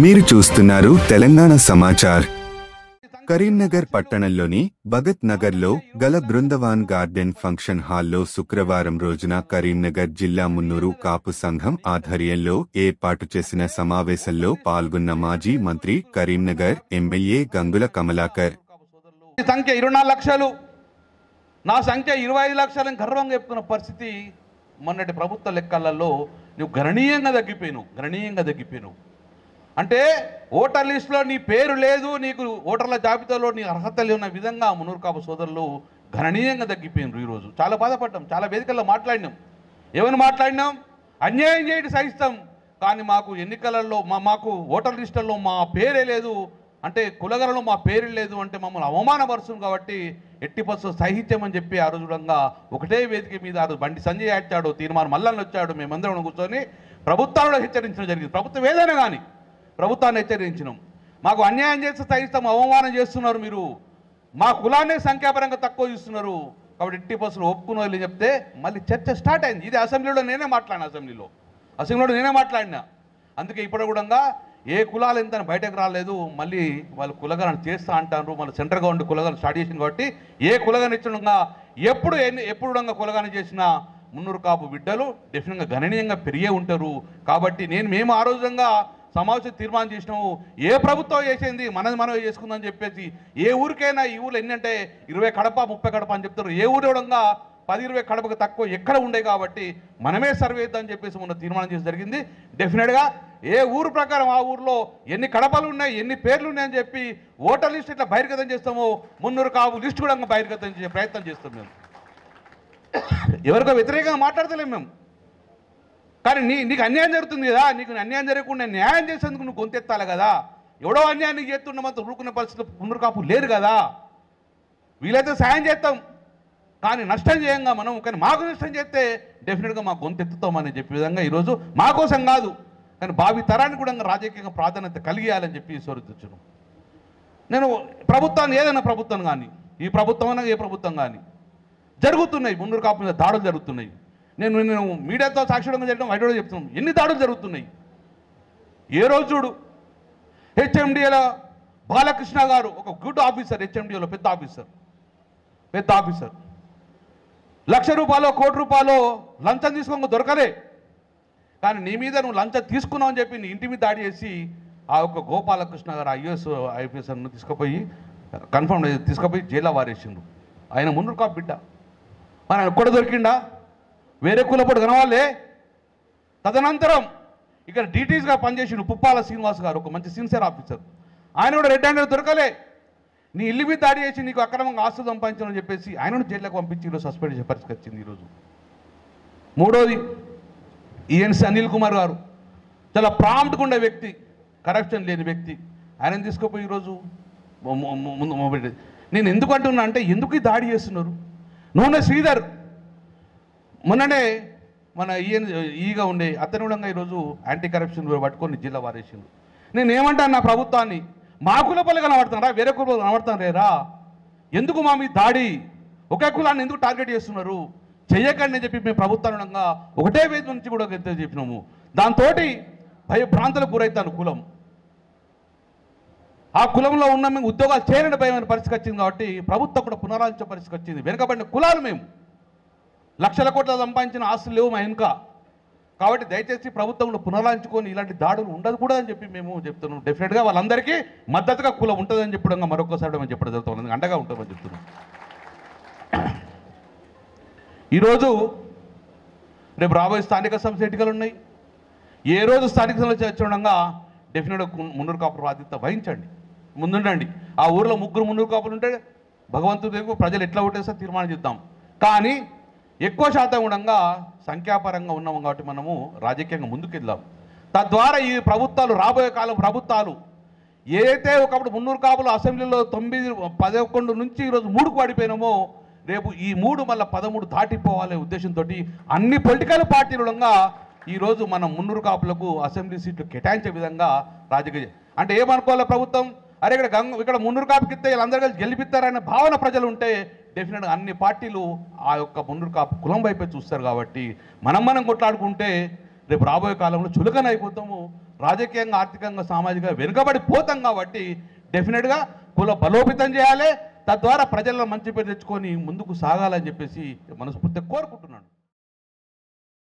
మీరు చూస్తున్నారు తెలంగాణ సమాచార్. కరీంనగర్ పట్టణంలోని భగత్ నగర్లో గల బృందవాన్ గార్డెన్ ఫంక్షన్ హాల్లో శుక్రవారం రోజున కరీంనగర్ జిల్లా మున్నూరు కాపు సంఘం ఆధ్వర్యంలో ఏర్పాటు చేసిన సమావేశంలో పాల్గొన్న మాజీ మంత్రి కరీంనగర్ ఎమ్మెల్యే గంగుల కమలాకర్. సంఖ్య 24 లక్షలు, నా సంఖ్య 25 లక్షలని గర్వంగా చెప్తున్న పరిస్థితి మొన్నటి ప్రభుత్వ లెక్కలలో నువ్వు గణనీయంగా తగ్గిపోయాను. అంటే ఓటర్ లిస్టులో నీ పేరు లేదు, నీకు ఓటర్ల జాబితాలో నీ అర్హతలు ఉన్న విధంగా మున్నూరు కాపు సోదరులు గణనీయంగా తగ్గిపోయినారు. ఈరోజు చాలా బాధపడ్డాం, చాలా వేదికల్లో మాట్లాడినాం. ఏమని మాట్లాడినాం? అన్యాయం చేయడం సహిస్తాం, కానీ మాకు ఎన్నికలలో మాకు ఓటర్ లిస్టుల్లో మా పేరే లేదు, అంటే కులగలలో మా పేరు లేదు అంటే మమ్మల్ని అవమానపరుస్తుంది, కాబట్టి ఎట్టి పరిస్థితుల్లో సహిత్యమని చెప్పి ఆ రోజు ఒకటే వేదిక మీద ఆ రోజు బండి సంజయ్ వచ్చాడు, తీర్మానం మల్లన్న వచ్చాడు, మేమందరం కూర్చొని ప్రభుత్వాన్ని హెచ్చరించడం జరిగింది. ప్రభుత్వం ఏదైనా కానీ ప్రభుత్వాన్ని హెచ్చరించినాం. మాకు అన్యాయం చేస్తే సహిస్తాం, అవమానం చేస్తున్నారు, మీరు మా కులాన్నే సంఖ్యాపరంగా తక్కువ చూస్తున్నారు, కాబట్టి ఎట్టి పరిస్థితుల్లో ఒప్పుకున్న వాళ్ళు చెప్తే మళ్ళీ చర్చ స్టార్ట్ అయింది. ఇది అసెంబ్లీలో నేనే మాట్లాడినా. అందుకే ఇప్పుడు కూడా ఏ కులాలు ఎంత బయటకు రాలేదు, మళ్ళీ వాళ్ళు కులగలను చేస్తా అంటారు. మళ్ళీ సెంట్రల్ గవర్నమెంట్ కులగలను స్టార్ట్ చేసింది, కాబట్టి ఏ కులగని ఇచ్చడంగా ఎప్పుడు కులగాని చేసినా మున్నూరు కాపు బిడ్డలు డెఫినెట్గా గణనీయంగా పెరిగే ఉంటారు. కాబట్టి మేము ఆ రోజుగా సమావేశం తీర్మానం చేసినాము, ఏ ప్రభుత్వం చేసింది మనం చేసుకుందని చెప్పేసి, ఏ ఊరికైనా ఈ ఊళ్ళో ఎన్ని అంటే 20 కడప 30 కడప అని చెప్తారు, ఏ ఊరు కూడా 10-20 కడపకు తక్కువ ఎక్కడ ఉండే, కాబట్టి మనమే సర్వే చేద్దామని చెప్పేసి మొన్న తీర్మానం చేసి జరిగింది. డెఫినెట్గా ఏ ఊరు ప్రకారం ఆ ఊరిలో ఎన్ని కడపలు ఉన్నాయి, ఎన్ని పేర్లు ఉన్నాయని చెప్పి ఓటర్ లిస్ట్ ఇట్లా బహిర్గతం చేస్తామో, మున్నూరు కాపు లిస్ట్ కూడా బహిర్గతం చేసే ప్రయత్నం చేస్తాం. మేము ఎవరికో వ్యతిరేకంగా మాట్లాడతలేము మేము, కానీ నీకు అన్యాయం జరుగుతుంది కదా, నీకు అన్యాయం జరగకుండా న్యాయం చేసేందుకు నువ్వు గొంతెత్తాలి కదా. ఎవడో అన్యాయాన్ని చేస్తున్నమంత ఊరుకునే పరిస్థితి మున్నూరు కాపు లేరు కదా. వీలైతే సాయం చేస్తాం, కానీ నష్టం చేయంగా మనం, కానీ మాకు నష్టం చేస్తే డెఫినెట్గా మా గొంతెత్తుతామని చెప్పే విధంగా ఈరోజు మా కోసం కాదు, కానీ భావి తరానికి కూడా రాజకీయంగా ప్రాధాన్యత కలిగేయాలని చెప్పి స్వరిస్తున్నాను. నేను ప్రభుత్వాన్ని ఏదైనా ప్రభుత్వం కానీ, ఈ ప్రభుత్వం అయినా ఏ ప్రభుత్వం కానీ జరుగుతున్నాయి, మున్నూరు కాపు మీద దాడులు జరుగుతున్నాయి. నేను మీడియాతో సాక్షిగా చేయడం బయట చెప్తున్నాను, ఎన్ని దాడులు జరుగుతున్నాయి. ఏ రోజు చూడు హెచ్ఎండిఏలో బాలకృష్ణ గారు ఒక గుడ్ ఆఫీసర్, హెచ్ఎండిఏలో పెద్ద ఆఫీసర్, ₹1,00,000 ₹1,00,000 ₹1,00,00,000 లంచం తీసుకోక దొరకలే, కానీ నీ మీద నువ్వు లంచం తీసుకున్నావు అని చెప్పి నీ ఇంటి మీద దాడి చేసి ఆ యొక్క గోపాలకృష్ణ గారు ఐపీఎస్ను తీసుకుపోయి జైల్లో వారేసిండు. ఆయన మున్నూరు కాపు బిడ్డ, మరి ఆయన ఎక్కడ దొరికిండా? వేరే కులపడు కనవాళ్ళే. తదనంతరం ఇక్కడ డీటీస్గా పనిచేసిండు పుప్పాల శ్రీనివాస్ గారు, ఒక మంచి సిన్సియర్ ఆఫీసర్, ఆయన కూడా రెడ్ హ్యాండెడ్ దొరకలే. నీ ఇల్లు మీద దాడి చేసి నీకు అక్రమంగా ఆస్తులు సంపాదించాలని చెప్పేసి ఆయనను జైల్లోకి పంపించి ఈరోజు సస్పెండ్ చేసే పరిస్థితి వచ్చింది. ఈరోజు మూడోది ఈఎన్సీ అనిల్ కుమార్ గారు, చాలా ప్రాంప్ట్గా ఉండే వ్యక్తి, కరప్షన్ లేని వ్యక్తి, ఆయనను తీసుకుపోయి ఈరోజు నేను ఎందుకు అంటున్నా అంటే, ఎందుకు ఈ దాడి చేస్తున్నారు? నూనె శ్రీధర్ మొన్ననే మన ఈగా ఉండే అతను కూడా ఈరోజు యాంటీ కరప్షన్ పట్టుకొని జిల్లా వారేసిండు. నేను ఏమంటాను నా ప్రభుత్వాన్ని, మా కులపల్లి కనబడుతున్నారా, వేరే కులపల్లి కనబడుతున్నారా? ఎందుకు మా మీ దాడి? ఒకే కులాన్ని ఎందుకు టార్గెట్ చేస్తున్నారు? చెయ్యకండి అని చెప్పి మేము ప్రభుత్వానుగా ఒకటే వేది నుంచి కూడా చెప్పినాము. దాంతో భయభ్రాంతులకు గురవుతాను కులం. ఆ కులంలో ఉన్న మేము ఉద్యోగాలు చేయలేని భయమైన పరిస్థితి వచ్చింది, కాబట్టి ప్రభుత్వం కూడా పునరాలోచించే పరిస్థితి వచ్చింది. వెనుకబడిన కులాలు మేము, లక్షల కోట్ల సంపాదించిన ఆస్తులు లేవు మా వెనుక, కాబట్టి దయచేసి ప్రభుత్వం కూడా పునరాలోచించుకొని ఇలాంటి దాడులు ఉండదు కూడా అని చెప్పి మేము చెప్తున్నాం. డెఫినెట్గా వాళ్ళందరికీ మద్దతుగా కులం ఉంటుందని చెప్పడం మరొకసారి మేము చెప్పడం జరుగుతుంది, అండగా ఉంటుందని చెప్తున్నాం. ఈరోజు రేపు రాబోయే స్థానిక సంస్థ ఎన్నికలు ఉన్నాయి. ఏ రోజు స్థానిక సంస్థ వచ్చి డెఫినెట్గా మున్నూరు కాపులు బాధ్యత వహించండి, ముందుండండి. ఆ ఊరిలో 3 మున్నూరు కాపులు ఉంటే భగవంతుడి ప్రజలు ఎట్లా ఓటేస్తే తీర్మానం చేద్దాం, కానీ ఎక్కువ శాతం కూడా సంఖ్యాపరంగా ఉన్నాము కాబట్టి మనము రాజకీయంగా ముందుకెళ్దాం. తద్వారా ఈ ప్రభుత్వాలు, రాబోయే కాలం ప్రభుత్వాలు ఏదైతే ఒకప్పుడు మున్నూరు కాపులు అసెంబ్లీలో 9-11 నుంచి ఈరోజు 3కు పడిపోయినామో, రేపు ఈ 3 మళ్ళీ 13 దాటిపోవాలనే ఉద్దేశంతో అన్ని పొలిటికల్ పార్టీలుగా ఈరోజు మనం మున్నూరు కాపులకు అసెంబ్లీ సీట్లు కేటాయించే విధంగా రాజకీయ అంటే ఏమనుకోవాలి ప్రభుత్వం, అరే ఇక్కడ మున్నూరు కాపుకి ఇస్తే వీళ్ళందరూ కలిసి గెలిపిస్తారనే భావన ప్రజలు ఉంటే డెఫినెట్గా అన్ని పార్టీలు ఆ యొక్క మున్నూరు కాపు కులం వైపే చూస్తారు. కాబట్టి మనం కొట్లాడుకుంటే రేపు రాబోయే కాలంలో చులకన అయిపోతాము, రాజకీయంగా ఆర్థికంగా సామాజికంగా వెనుకబడిపోతాం. కాబట్టి డెఫినెట్గా కుల బలోపేతం చేయాలి, తద్వారా ప్రజల్లో మంచి పేరు తెచ్చుకొని ముందుకు సాగాలని చెప్పేసి మనస్ఫూర్తిగా కోరుకుంటున్నాను.